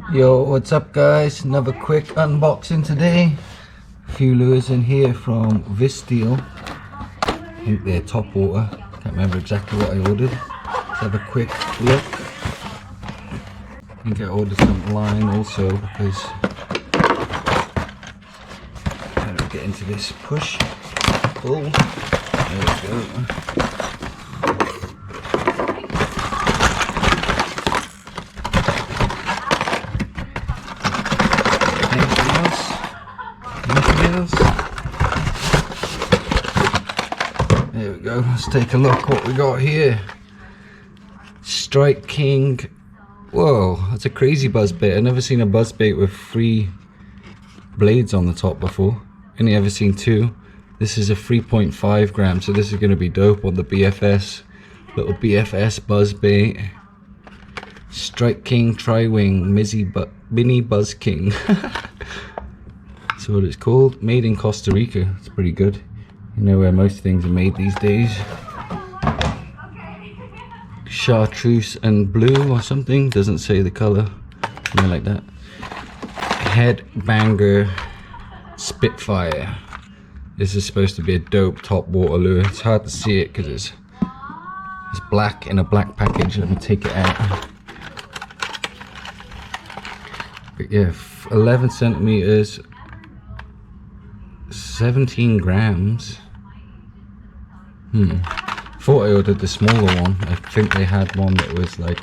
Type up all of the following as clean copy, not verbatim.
Yo, what's up guys? Another quick unboxing today. A few lures in here from visdeal. I think they're top water. Can't remember exactly what I ordered. Let's have a quick look. I think I ordered some Gline also because how do we get into this push? Pull. There we go. There we go, let's take a look what we got here. Strike King. Whoa, that's a crazy buzz bait. I've never seen a buzz bait with 3 blades on the top before. Only ever seen 2. This is a 3.5 gram, so this is going to be dope on the BFS. Little BFS buzz bait. Strike King Tri-Wing Mini Buzz King. That's what it's called. Made in Costa Rica. It's pretty good. You know where most things are made these days. Chartreuse and blue or something. Doesn't say the color. Something like that. Head Banger Spitfire. This is supposed to be a dope top water lure. It's hard to see it because it's black in a black package. Let me take it out. But yeah, 11 centimeters. 17 grams. Thought I ordered the smaller one. I think they had one that was like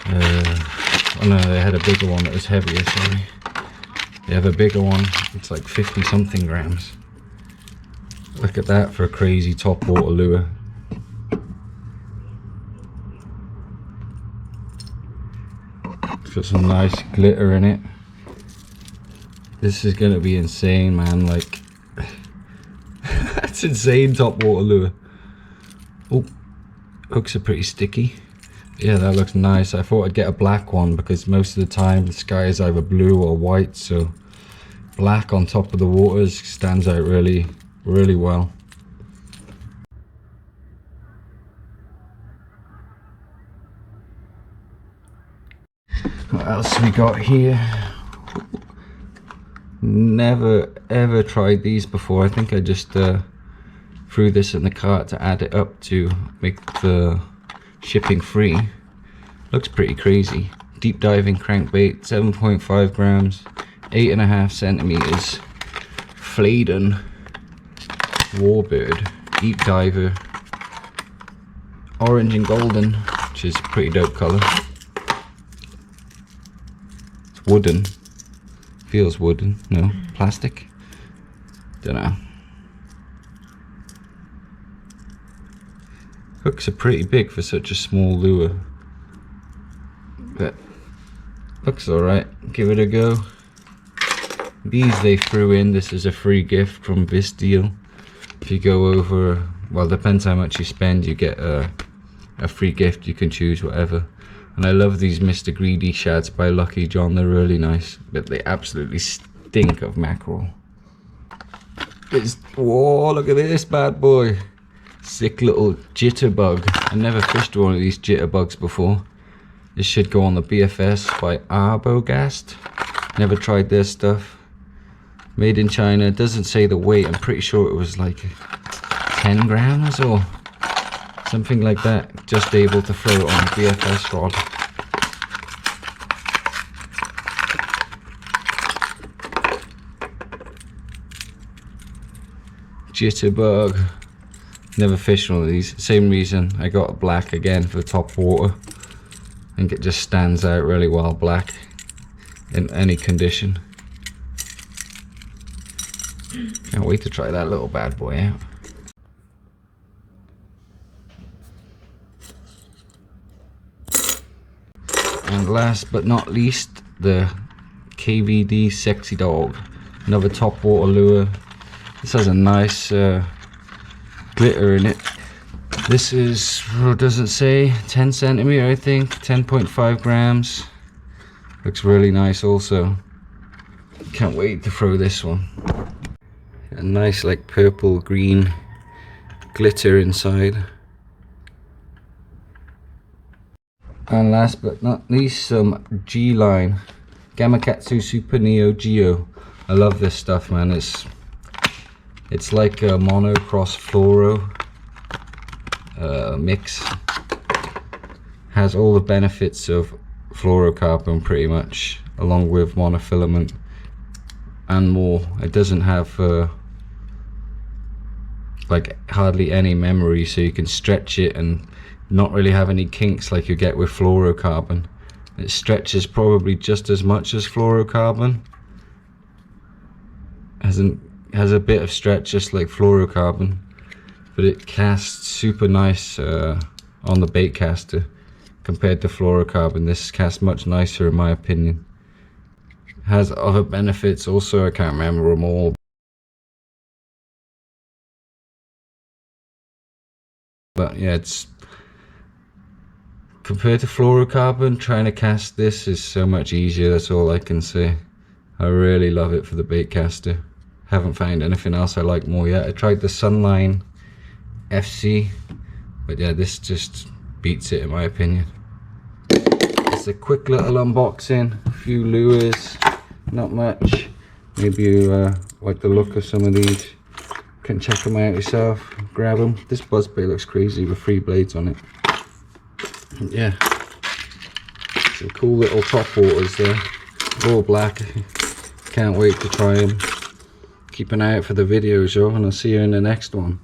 oh no, they had a bigger one that was heavier. Sorry, they have a bigger one. It's like 50 something grams. Look at that for a crazy top water lure. It's got some nice glitter in it. This is gonna be insane, man. Like, that's insane top water lure. Oh, hooks are pretty sticky. Yeah, that looks nice. I thought I'd get a black one because most of the time the sky is either blue or white, so black on top of the waters stands out really, really well. What else we got here? Never ever tried these before. I think I just threw this in the cart to add it up to make the shipping free. Looks pretty crazy. Deep diving crankbait, 7.5 grams, 8.5 centimeters. Flaydon Warbird deep diver, orange and golden, which is a pretty dope color. It's wooden. Feels wooden. No, plastic. Don't know. Hooks are pretty big for such a small lure, but looks alright. Give it a go. These they threw in. This is a free gift from visdeal. If you go over, well, depends how much you spend, you get a free gift. You can choose whatever. And I love these Mr. Greedy shads by Lucky John. They're really nice, but they absolutely stink of mackerel. Whoa, look at this bad boy. Sick little jitterbug. I never fished one of these jitterbugs before. This should go on the BFS by Arbogast. Never tried their stuff. Made in China. Doesn't say the weight. I'm pretty sure it was like 10 grams or something like that. Just able to throw it on the BFS rod. Jitterbug. Never fished one of these. Same reason I got a black again for top water. I think it just stands out really well black in any condition. Can't wait to try that little bad boy out. And last but not least, the KVD Sexy Dog. Another top water lure. This has a nice glitter in it. This is, doesn't say, 10 centimeter I think, 10.5 grams. Looks really nice also. Can't wait to throw this one. A nice like purple green glitter inside. And last but not least, some Gline Gamakatsu Super Neo Geo. I love this stuff, man. It's like a mono cross fluoro mix. Has all the benefits of fluorocarbon pretty much, along with monofilament and more. It doesn't have like hardly any memory, so you can stretch it and not really have any kinks like you get with fluorocarbon. It stretches probably just as much as fluorocarbon. Has a bit of stretch just like fluorocarbon, but it casts super nice on the bait caster compared to fluorocarbon. This casts much nicer in my opinion. Has other benefits also, I can't remember them all. But yeah, it's compared to fluorocarbon, trying to cast this is so much easier, that's all I can say. I really love it for the bait caster. Haven't found anything else I like more yet. I tried the Sunline FC, but yeah, this just beats it in my opinion. It's a quick little unboxing, a few lures, not much. Maybe you like the look of some of these. Can check them out yourself, grab them. This buzzbait looks crazy with 3 blades on it. Yeah, some cool little top waters there, all black. Can't wait to try them. Keep an eye out for the videos, yo, and I'll see you in the next one.